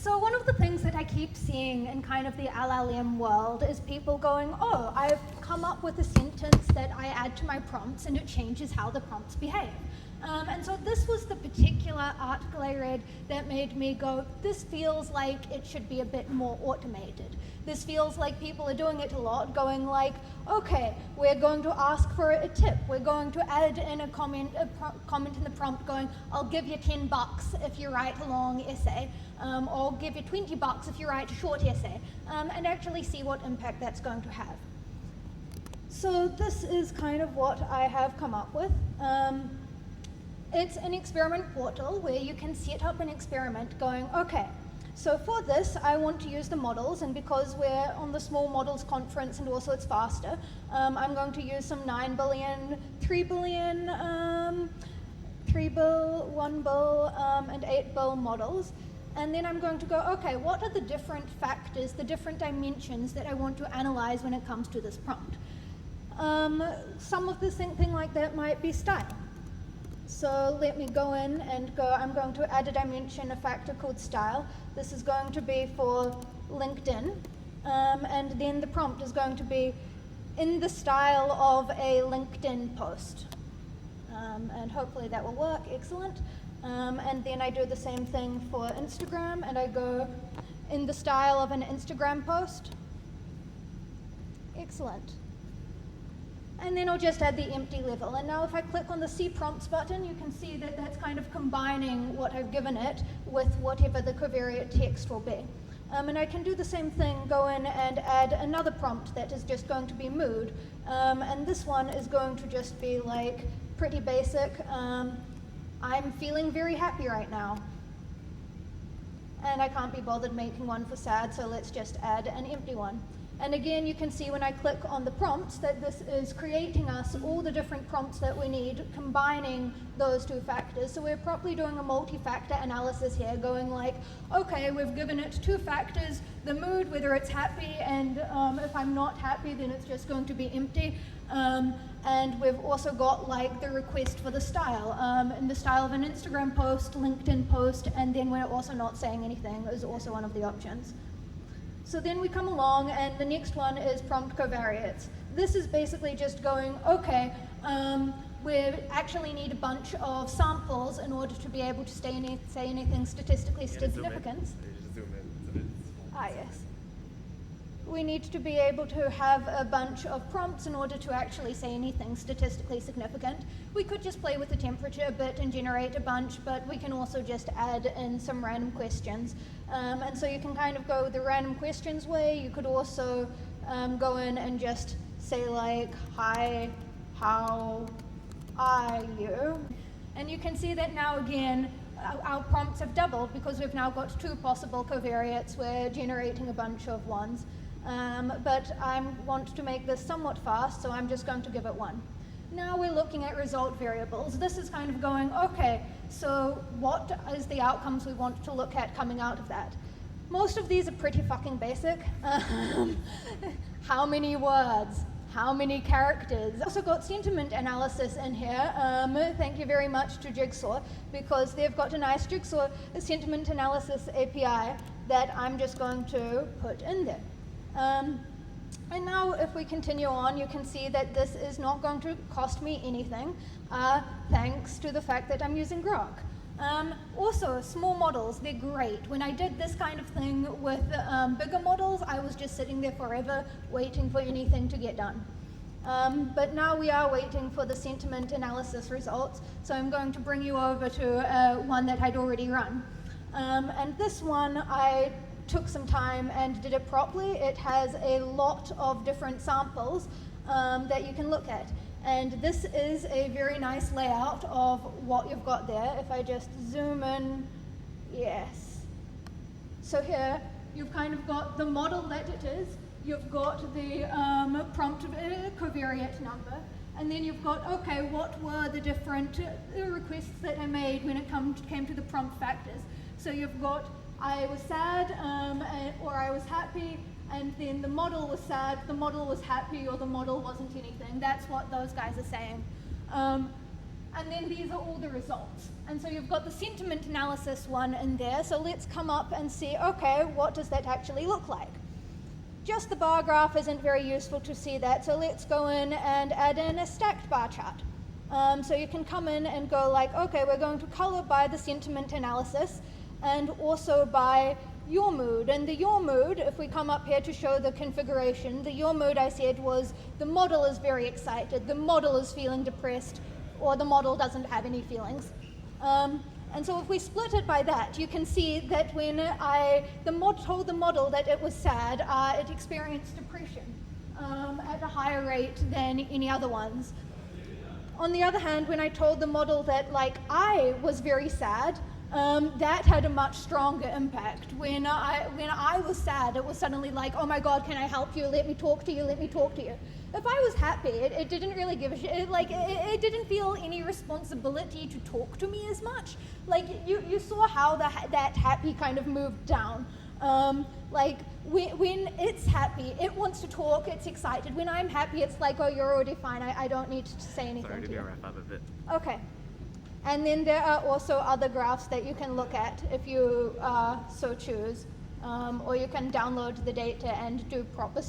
So one of the things that I keep seeing in kind of the LLM world is people going, oh, I've come up with a sentence that I add to my prompts and it changes how the prompts behave. And so this was the particular article I read that made me go, this feels like it should be a bit more automated. This feels like people are doing it a lot, going like, okay, we're going to ask for a tip. We're going to add in a comment in the prompt going, I'll give you $10 if you write a long essay, or I'll give you $20 if you write a short essay, and actually see what impact that's going to have. So this is kind of what I have come up with. It's an experiment portal where you can set up an experiment going, okay, so for this I want to use the models, and because we're on the small models conference and also it's faster, I'm going to use some 9 billion, 3 billion, 3 bill, 1 bill, and 8 bill models. And then I'm going to go, okay, what are the different factors, the different dimensions that I want to analyze when it comes to this prompt? Some of this thing like that might be style. So let me go in and go, I'm going to add a dimension, a factor called style. This is going to be for LinkedIn. And then the prompt is going to be in the style of a LinkedIn post. And hopefully that will work, excellent. And then I do the same thing for Instagram, and I go in the style of an Instagram post. Excellent. And then I'll just add the empty level. And now if I click on the See Prompts button, you can see that that's kind of combining what I've given it with whatever the covariate text will be. And I can do the same thing, go in and add another prompt that is just going to be mood. And this one is going to just be like pretty basic. I'm feeling very happy right now. And I can't be bothered making one for sad, so let's just add an empty one. And again, you can see when I click on the prompts that this is creating us all the different prompts that we need, combining those two factors. So we're properly doing a multi-factor analysis here, going like, okay, we've given it two factors, the mood, whether it's happy, and if I'm not happy, then it's just going to be empty. And we've also got like the request for the style, in the style of an Instagram post, LinkedIn post, and then we're also not saying anything is also one of the options. So then we come along, and the next one is prompt covariates. This is basically just going, okay, we actually need a bunch of samples in order to be able to say anything statistically significant. Ah, yes. We need to be able to have a bunch of prompts in order to actually say anything statistically significant. We could just play with the temperature a bit and generate a bunch, but we can also just add in some random questions. And so you can kind of go the random questions way. You could also go in and just say like, hi, how are you? And you can see that now again, our prompts have doubled because we've now got two possible covariates. We're generating a bunch of ones. But I want to make this somewhat fast, so I'm just going to give it one. Now we're looking at result variables. This is kind of going, okay, so what is the outcomes we want to look at coming out of that? Most of these are pretty fucking basic. How many words? How many characters? Also got sentiment analysis in here. Thank you very much to Jigsaw, because they've got a nice Jigsaw sentiment analysis API that I'm just going to put in there. And now if we continue on, you can see that this is not going to cost me anything, thanks to the fact that I'm using Grok. Also, small models, they're great. When I did this kind of thing with bigger models, I was just sitting there forever waiting for anything to get done. But now we are waiting for the sentiment analysis results, so I'm going to bring you over to one that I'd already run. And this one, I took some time and did it properly. It has a lot of different samples that you can look at. And this is a very nice layout of what you've got there. If I just zoom in, yes. So here, you've kind of got the model that it is. You've got the prompt covariate number. And then you've got, okay, what were the different requests that I made when it came to the prompt factors? So you've got I was sad, or I was happy, and then the model was sad, the model was happy, or the model wasn't anything. That's what those guys are saying. and then these are all the results. And so you've got the sentiment analysis one in there, so let's come up and see, okay, what does that actually look like? Just the bar graph isn't very useful to see that, so let's go in and add in a stacked bar chart. So you can come in and go like, okay, we're going to color by the sentiment analysis and also by your mood. And the your mood, if we come up here to show the configuration, the your mood I said was the model is very excited, the model is feeling depressed, or the model doesn't have any feelings. And so if we split it by that, you can see that when I told the model that it was sad, it experienced depression at a higher rate than any other ones. On the other hand, when I told the model that like I was very sad, that had a much stronger impact. When I was sad, it was suddenly like, oh my God, can I help you? Let me talk to you, let me talk to you. If I was happy, it didn't really give a shit. It didn't feel any responsibility to talk to me as much. Like, you saw how that happy kind of moved down. Like, when it's happy, it wants to talk, it's excited. When I'm happy, it's like, oh, you're already fine, I don't need to say anything to you. Sorry to wrap up a bit. Okay. And then there are also other graphs that you can look at if you so choose. Or you can download the data and do proper